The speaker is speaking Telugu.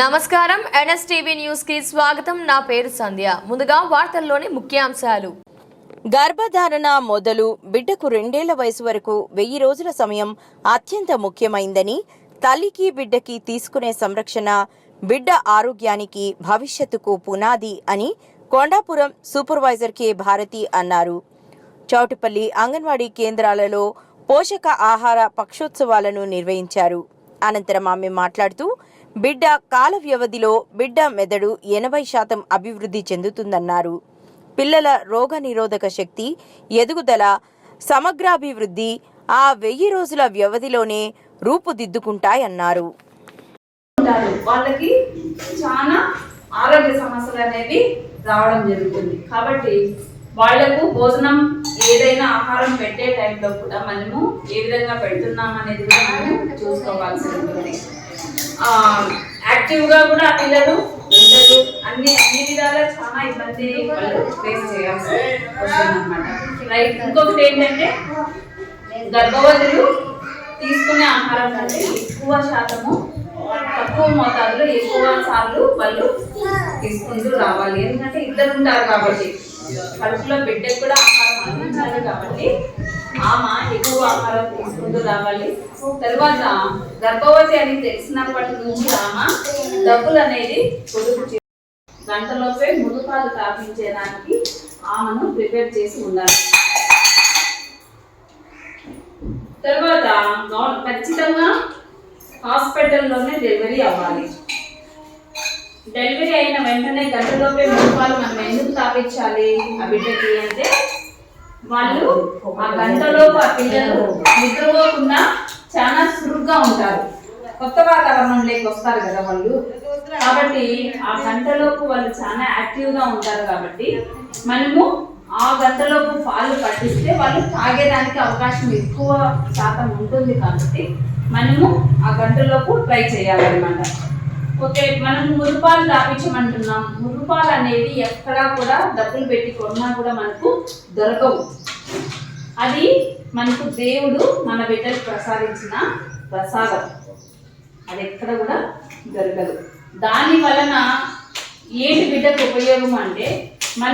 నమస్కారం ఎన్ఎస్టీవీ న్యూస్ కి స్వాగతం. నా పేరు సంధ్య. ముందుగా వార్తల్లోని ముఖ్యాంశాలు. గర్భధారణ మొదలు బిడ్డకు 2 ఏళ్ల వయసు వరకు 1000 రోజుల సమయం అత్యంత ముఖ్యమైందని, తల్లికి బిడ్డకి తీసుకునే సంరక్షణ బిడ్డ ఆరోగ్యానికి భవిష్యత్తుకు పునాది అని కొండాపురం సూపర్వైజర్ కె భారతి అన్నారు. చౌటుపల్లి అంగన్వాడీ కేంద్రాలలో పోషక ఆహార పక్షోత్సవాలను నిర్వహించారు. అనంతరం ఆమె మాట్లాడుతూ, బిడ్డ కాల వ్యవధిలో బిడ్డ మెదడు 80% అభివృద్ధి చెందుతుందన్నారు. పిల్లల రోగనిరోధక శక్తి, ఎదుగుదల, సమగ్రాభివృద్ధి ఆ 1000 రోజుల వ్యవధిలోనే రూపుదిద్దుకుంటాయన్నారు. వాళ్ళకి చాలా ఆరోగ్య సమస్యలు అనేవి రావడం జరుగుతుంది. కాబట్టి వాళ్లకు భోజనం ఏదైనా ఆహారం పెట్టే టైంలో కూడా మనము ఏ విధంగా పెడుతున్నాం అనేది కూడా మనం చూసుకోవాల్సి ఉంటుంది. యాక్టివ్గా కూడా ఆ పిల్లలు ఉండదు. అన్ని విధాలా చాలా ఇబ్బంది వాళ్ళు ఫేస్ చేయాల్సి వస్తుంది అనమాట. రైట్. ఇంకొకటి ఏంటంటే, గర్భవతులు తీసుకునే ఆహారం కంటే ఎక్కువ శాతము తక్కువ మోతాదులో ఎక్కువ సార్లు వాళ్ళు తీసుకుంటూ రావాలి. ఎందుకంటే ఇద్దరు ఉంటారు కాబట్టి కడుపులో బిడ్డకు కూడా ఆహారం అందించాలి. కాబట్టి ఆమె ఎక్కువ ఆహారం తీసుకుంటూ రావాలి. తర్వాత గర్భవతి అని తెలిసినప్పటి నుంచి ఆమె డబ్బులు అనేది పొదుపు గంటలోపే ముదుపాలు తాపించడానికి ఆమెను ప్రిపేర్ చేసి ఉండాలి. తర్వాత ఖచ్చితంగా హాస్పిటల్లోనే డెలివరీ అవ్వాలి. డెలివరీ అయిన వెంటనే గంటలోపే ముదుపాలు మనం ఎందుకు తాపించాలి ఆ బిడ్డకి అంటే, వాళ్ళు ఆ గంటలోపు ఆ పిల్లలు నిద్రపోకుండా చాలా చురుగ్గా ఉంటారు. కొత్త వాతావరణంలోకి వస్తారు కదా వాళ్ళు. కాబట్టి ఆ గంటలోపు వాళ్ళు చాలా యాక్టివ్గా ఉంటారు. కాబట్టి మనము ఆ గంటలోపు పాలు పట్టిస్తే వాళ్ళు తాగేదానికి అవకాశం ఎక్కువ శాతం ఉంటుంది. కాబట్టి మనము ఆ గంటలోపు ట్రై చేయాలన్నమాట. ఓకే, మనం మురుపాలు తాపించమంటున్నాం. మురుపాలు అనేవి ఎక్కడా కూడా డబ్బులు పెట్టి కొన్నా కూడా మనకు దొరకవు. అది మనకు దేవుడు మన బిడ్డకు ప్రసాదించిన ప్రసాదం. అది ఎక్కడ కూడా దొరకదు. దాని వలన ఏంటి బిడ్డకు ఉపయోగం అంటే, మన